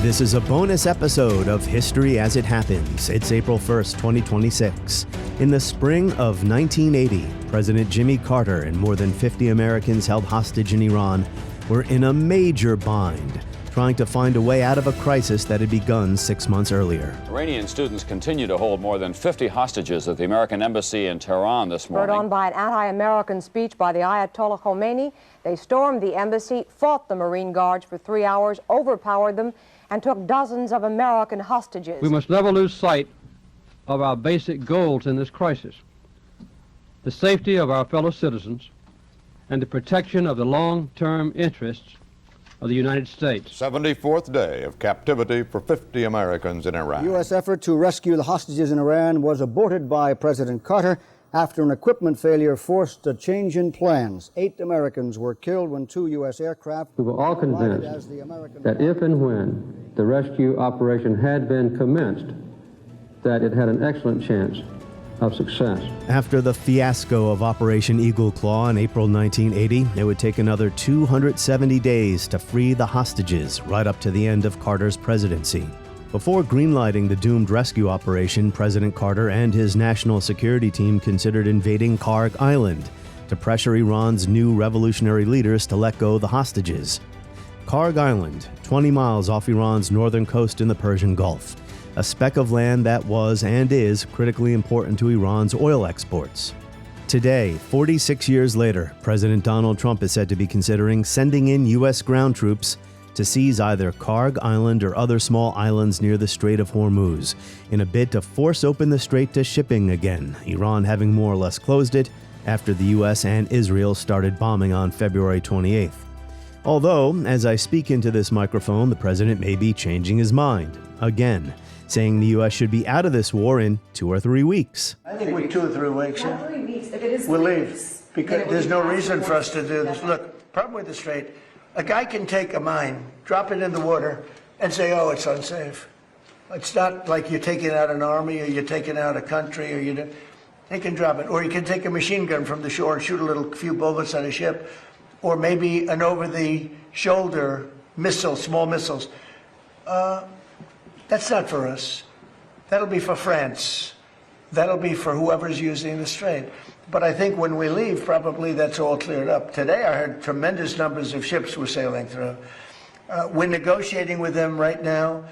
This is a bonus episode of History as It Happens. It's April 1st, 2026. In the spring of 1980, President Jimmy Carter and more than 50 Americans held hostage in Iran were in a major bind, trying to find a way out of a crisis that had begun 6 months earlier. Iranian students continue to hold more than 50 hostages at the American embassy in Tehran this morning. Spurred on by an anti-American speech by the Ayatollah Khomeini, they stormed the embassy, fought the Marine Guards for 3 hours, overpowered them, and took dozens of American hostages. We must never lose sight of our basic goals in this crisis: the safety of our fellow citizens and the protection of the long-term interests of the United States. 74th day of captivity for 50 Americans in Iran. The U.S. effort to rescue the hostages in Iran was aborted by President Carter after an equipment failure forced a change in plans. 8 Americans were killed when 2 U.S. aircraft... We were all convinced that if and when the rescue operation had been commenced, that it had an excellent chance of success. After the fiasco of Operation Eagle Claw in April 1980, it would take another 270 days to free the hostages, right up to the end of Carter's presidency. Before greenlighting the doomed rescue operation, President Carter and his national security team considered invading Kharg Island to pressure Iran's new revolutionary leaders to let go the hostages. Kharg Island, 20 miles off Iran's northern coast in the Persian Gulf, a speck of land that was and is critically important to Iran's oil exports. Today, 46 years later, President Donald Trump is said to be considering sending in U.S. ground troops to seize either Kharg Island or other small islands near the Strait of Hormuz in a bid to force open the strait to shipping again, Iran having more or less closed it after the U.S. and Israel started bombing on February 28th. Although, as I speak into this microphone, the president may be changing his mind again, saying the U.S. should be out of this war in 2 or 3 weeks. I think we're 2 or 3 weeks. Not 3 weeks. If it is We'll 3 leave weeks, because there's no reason for us to do this. Look, problem with the strait, a guy can take a mine, drop it in the water, and say, oh, it's unsafe. It's not like you're taking out an army or you're taking out a country, or they can drop it. Or you can take a machine gun from the shore and shoot a few bullets at a ship, or maybe an over-the-shoulder missile, small missiles. That's not for us. That'll be for France. That'll be for whoever's using the strait. But I think when we leave, probably that's all cleared up. Today I heard tremendous numbers of ships were sailing through. We're negotiating with them right now.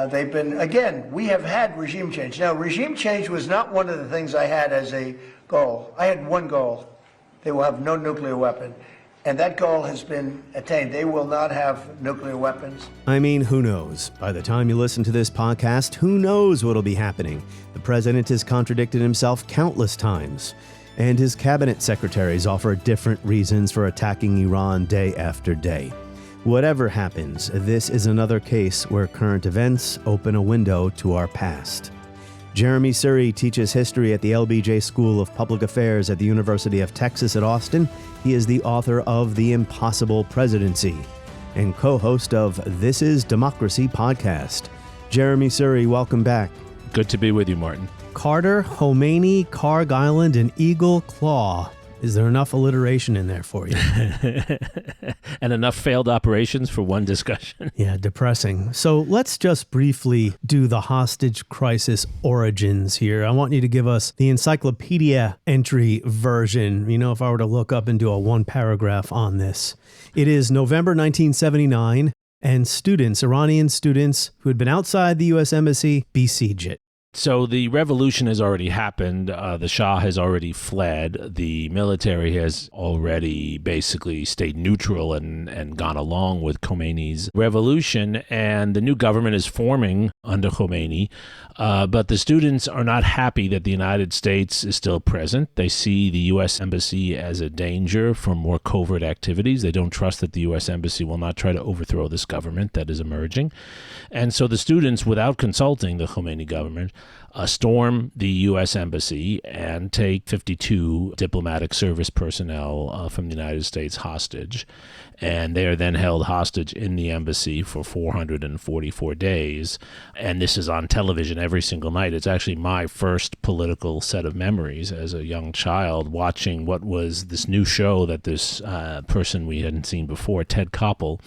They've been, again, we have had regime change. Now, regime change was not one of the things I had as a goal. I had one goal. They will have no nuclear weapon. And that goal has been attained. They will not have nuclear weapons. I mean, who knows? By the time you listen to this podcast, who knows what'll be happening? The president has contradicted himself countless times, and his cabinet secretaries offer different reasons for attacking Iran day after day. Whatever happens, this is another case where current events open a window to our past. Jeremi Suri teaches history at the LBJ School of Public Affairs at the University of Texas at Austin. He is the author of The Impossible Presidency and co-host of This Is Democracy podcast. Jeremi Suri, welcome back. Good to be with you, Martin. Carter, Khomeini, Kharg Island, and Eagle Claw. Is there enough alliteration in there for you? And enough failed operations for one discussion. Yeah, depressing. So let's just briefly do the hostage crisis origins here. I want you to give us the encyclopedia entry version. You know, if I were to look up and do a 1-paragraph on this. It is November 1979, and students, Iranian students who had been outside the U.S. Embassy, besiege it. So the revolution has already happened. The Shah has already fled. The military has already basically stayed neutral and gone along with Khomeini's revolution. And the new government is forming under Khomeini. But the students are not happy that the United States is still present. They see the U.S. Embassy as a danger for more covert activities. They don't trust that the U.S. Embassy will not try to overthrow this government that is emerging. And so the students, without consulting the Khomeini government, storm the U.S. Embassy and take 52 diplomatic service personnel from the United States hostage. And they are then held hostage in the embassy for 444 days. And this is on television every single night. It's actually my first political set of memories as a young child, watching what was this new show that this person we hadn't seen before, Ted Koppel,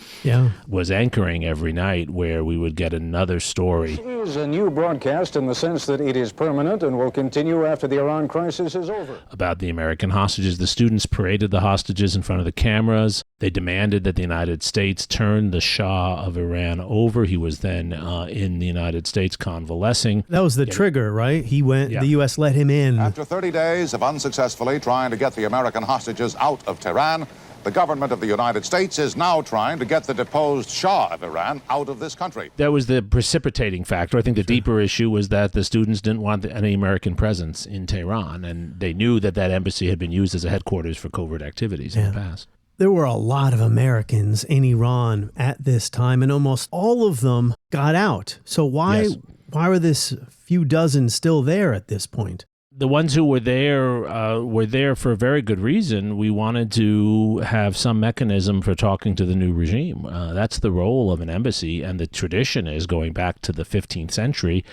was anchoring every night, where we would get another story. This is a new broadcast in the sense that it is permanent and will continue after the Iran crisis is over. About the American hostages. The students paraded the hostages in front of the cameras. They demanded that the United States turn the Shah of Iran over. He was then in the United States convalescing. That was the trigger, right? He went, the U.S. let him in. After 30 days of unsuccessfully trying to get the American hostages out of Tehran, the government of the United States is now trying to get the deposed Shah of Iran out of this country. That was the precipitating factor. I think the deeper issue was that the students didn't want any American presence in Tehran, and they knew that that embassy had been used as a headquarters for covert activities in the past. There were a lot of Americans in Iran at this time, and almost all of them got out. So why were this few dozen still there at this point? The ones who were there for a very good reason. We wanted to have some mechanism for talking to the new regime. That's the role of an embassy, and the tradition is, going back to the 15th century,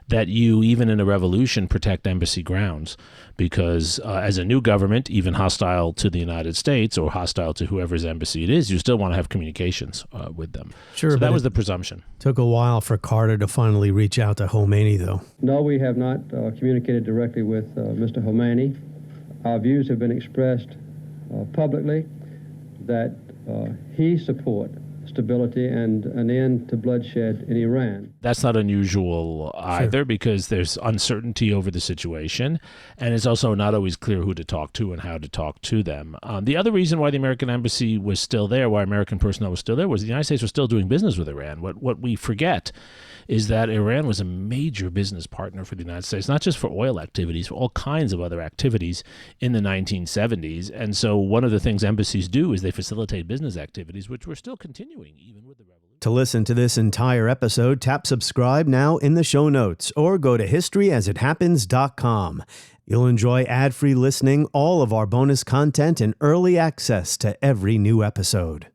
that you, even in a revolution, protect embassy grounds. Because as a new government, even hostile to the United States or hostile to whoever's embassy it is, you still want to have communications with them. Sure, so that was the presumption. Took a while for Carter to finally reach out to Khomeini, though. No, we have not communicated directly with Mr. Khomeini. Our views have been expressed publicly that he supports stability and an end to bloodshed in Iran. That's not unusual either, because there's uncertainty over the situation, and it's also not always clear who to talk to and how to talk to them. The other reason why the American embassy was still there, why American personnel was still there, was the United States was still doing business with Iran. What we forget is that Iran was a major business partner for the United States, not just for oil activities, for all kinds of other activities in the 1970s. And so one of the things embassies do is they facilitate business activities, which were still continuing even with the revolution. To listen to this entire episode, tap subscribe now in the show notes or go to historyasithappens.com. You'll enjoy ad-free listening, all of our bonus content, and early access to every new episode.